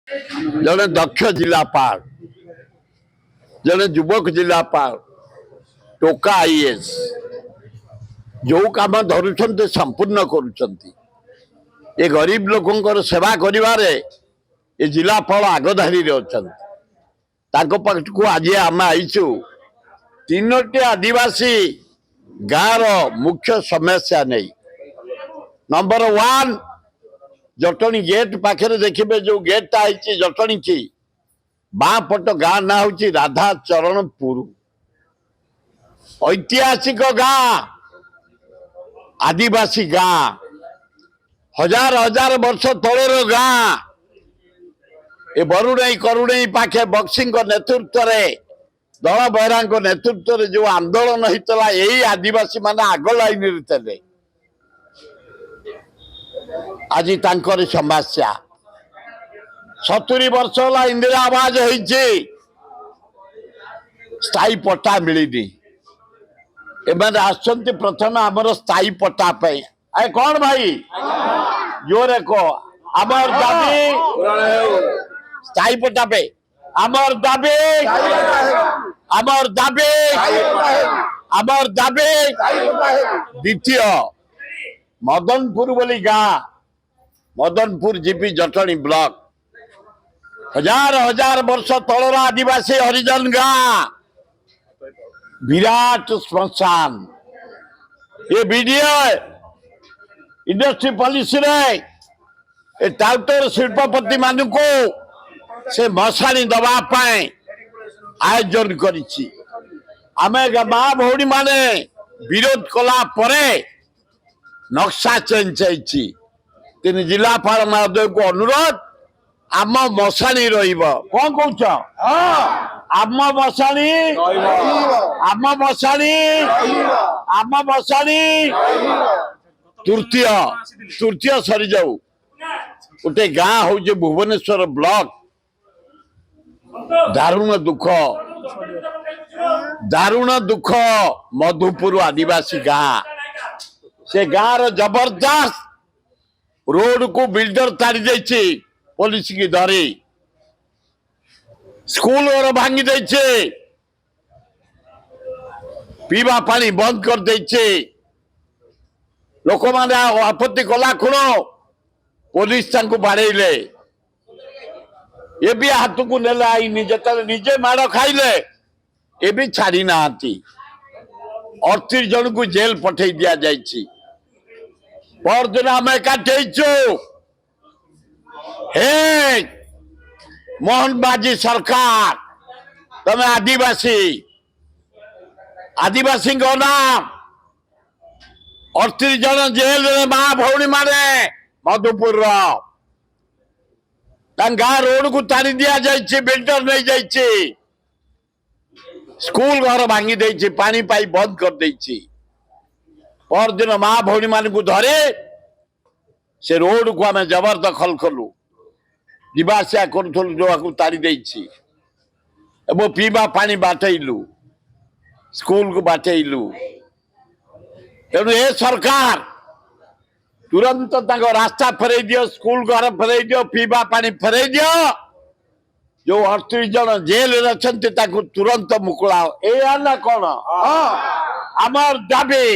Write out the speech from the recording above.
जड़े दक्ष जिलापाल जड़े युवक जिलापाल टोका आईएएस जो काम धरुंच संपूर्ण कर गरीब लोक सेवा कर जिलापाल आगधारी अच्छा पाखक आज आम आईचु तीनोटी आदिवासी गाँव मुख्य समस्या नहीं। नंबर 1 जटणी गेट पाखे देखिए जो गेटा है जटणी की बाँ पट गाँ ना हूँ राधा चरणपुर ऐतिहासिक गाँ आदिवासी गाँ हजार हजार वर्ष तलर गाँ ए बरुणई करुणई पाखे बक्सी नेतृत्व दल बेहरा नेतृत्व जो आंदोलन होता यही आदिवासी मान आग लाइन थे आज तांकर समस्या 70 वर्ष है इंदिरा आवास होती स्थायी पट्टा मिलनी एमाने आसछन्ति प्रथम आमर स्थायी पट्टा पे अरे कौन भाई जोरे को आमर दाबी स्थायी पट्टा पे आमर दाबी आमर दाबी आमर दाबी द्वितीय मदनपुर बोली गाँ मदनपुर जीपी जटणी ब्लॉक हजार हजार वर्ष तलर आदिवासी हरिजन गाँ विराट श्मशान ये वीडियो इंडस्ट्री पॉलिसी रे टाउटर शिल्पपति मान को से मशाणी दवापाई आयोजन करिछि आमे माँ भौणी माने विरोध कला परे नक्शा चेंज होइछि तीन जिलापाल महोदय को अनुरोध आम मशाणी रहिबो कौन कहछ आम मशाणी आम मशाणी आम मशाणी तृतीय तृतीय सरी जाऊ गोटे गाँ हूँ भुवनेश्वर ब्लॉक दारुण दुख मधुपुर आदिवासी गाँ से गाँव जबरदस्त रोड को बिल्डर ताड़ी देछि पुलिस की धरी स्कूल और भांगी देछे पीवा पानी बंद कर देछे लोक माने आपत्ति कला खुण पुलिस तांको बाड़ेले ये भी हाथ को नेला आईनी जतले निजे माड़ खाइले ये भी छाड़ी ना 38 जन को जेल पठे दिया जाइछि परदिन आम काटेचु हे मोहन बाजी सरकार तमे आदिवासी आदिवासी नाम 38 जन जेल माँ भौणी माने मधुपुर गाँ रोड को तारी दिया जाइए बिल्डर नहीं जाइए स्कूल घर भांगी देछि पानी पाई बंद कर देछि परदिन माँ भौणी मान को धरे से रोड को आम जबरदखल कलु जीवासिया करूँ जो तारी देछि एवं पीवा पानी बाटैलु स्कूल को बाटैलु तेणु ए सरकार तुरंत रास्ता फेरई दियो स्कूल घर फेरई दियो पीवा पानी फेरई दियो जो 38 जन जेल अच्छा तुरंत मुकुलाओ ए ना कौन आमर दाबी